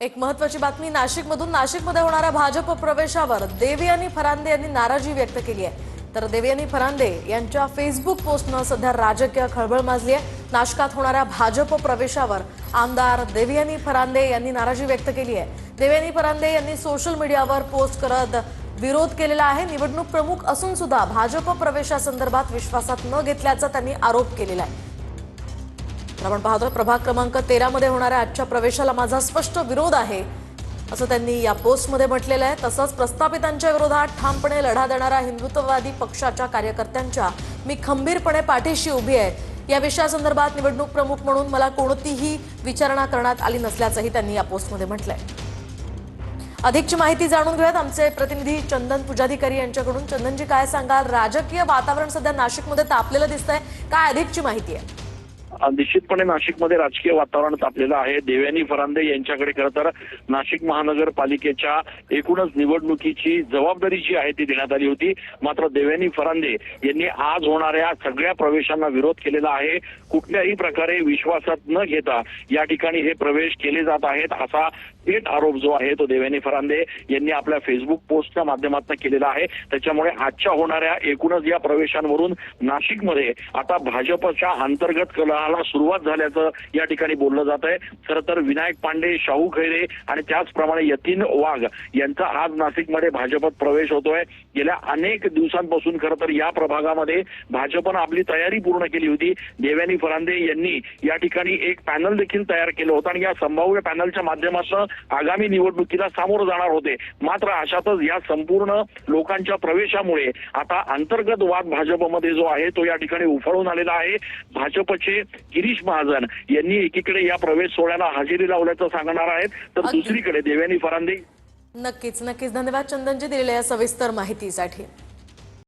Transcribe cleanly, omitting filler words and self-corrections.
एक महत्त्वाची बातमी नाशिकमधून नाशिकमध्ये होणाऱ्या भाजप प्रवेशावर देवयानी फरांदे यांनी नाराजी व्यक्त केली आहे। तर देवयानी फरांदे यांच्या फेसबुक पोस्टनं सध्या राजकीय खळबळ माजली आहे। नाशिकात होणाऱ्या भाजप प्रवेशावर आमदार देवयानी फरांदे यांनी नाराजी व्यक्त केली आहे। देवयानी फरांदे यांनी सोशल मीडियावर पोस्ट करत विरोध केलेला आहे। निवडणूक प्रमुख असून सुद्धा भाजप प्रवेशासंदर्भात विश्वासात न घेतल्याचा त्यांनी आरोप केलेला आहे। आपण पाहतोय प्रभाग क्रमांक 13 मध्ये होणाऱ्या आजच्या प्रवेशाला माझा स्पष्ट विरोध आहे असं त्यांनी या पोस्टमध्ये म्हटलेलं आहे। तसंच प्रस्थापितांच्या विरोधात ठामपणे लढा देणाऱ्या हिंदुत्ववादी पक्षाच्या कार्यकर्त्यांच्या मी खंबीरपणे पाठीशी उभी आहे। या विषयासंदर्भात निवडणूक प्रमुख म्हणून मला कोणतीही विचारणा करण्यात आली नसल्याचंही त्यांनी या पोस्टमध्ये म्हटलंय। अधिकची माहिती जाणून घेऊयात आमचे प्रतिनिधी चंदन पुजाधिकारी यांच्याकडून। चंदनजी, काय सांगाल? राजकीय वातावरण सध्या नाशिकमध्ये तापलेलं दिसतंय, काय अधिकची माहिती आहे? निश्चितपणे नाशिकमध्ये राजकीय वातावरण तापलेलं आहे। देवयानी फरांदे यांच्याकडे खरं तर नाशिक महानगरपालिकेच्या एकूणच निवडणुकीची जबाबदारी जी आहे ती देण्यात आली होती। मात्र देवयानी फरांदे यांनी आज होणाऱ्या सगळ्या प्रवेशांना विरोध केलेला आहे। कुठल्याही प्रकारे विश्वासात न घेता या ठिकाणी हे प्रवेश केले जात आहेत असा थेट आरोप जो आहे तो देवयानी फरांदे यांनी आपल्या फेसबुक पोस्टच्या माध्यमातून केलेला आहे। त्याच्यामुळे आजच्या होणाऱ्या एकूणच या प्रवेशांवरून नाशिकमध्ये आता भाजपच्या अंतर्गत कलहाला सुरुवात झाल्याचं या ठिकाणी बोललं जात आहे। खरं तर विनायक पांडे, शाहू खैरे आणि त्याचप्रमाणे यतीन वाघ यांचा आज नाशिकमध्ये भाजपत प्रवेश होतोय। गेल्या अनेक दिवसांपासून खरं तर या प्रभागामध्ये भाजपनं आपली तयारी पूर्ण केली होती। देवयानी फरांदे यांनी या ठिकाणी एक पॅनल देखील तयार केलं होतं आणि या संभाव्य पॅनलच्या माध्यमातून आगामी निवडणुकीला सामोरं जाणार होते। मात्र अशातच या संपूर्ण लोकांच्या प्रवेशामुळे आता अंतर्गत वाद भाजपमध्ये जो आहे तो या ठिकाणी उफाळून आलेला आहे। भाजपचे गिरीश महाजन यांनी एकीकडे या प्रवेश सोहळ्याला हजेरी लावल्याचं सांगणार आहेत, तर दुसरीकडे देवयानी फरांदे नक्कीच धन्यवाद चंदनजी दिलेल्या या सविस्तर माहितीसाठी।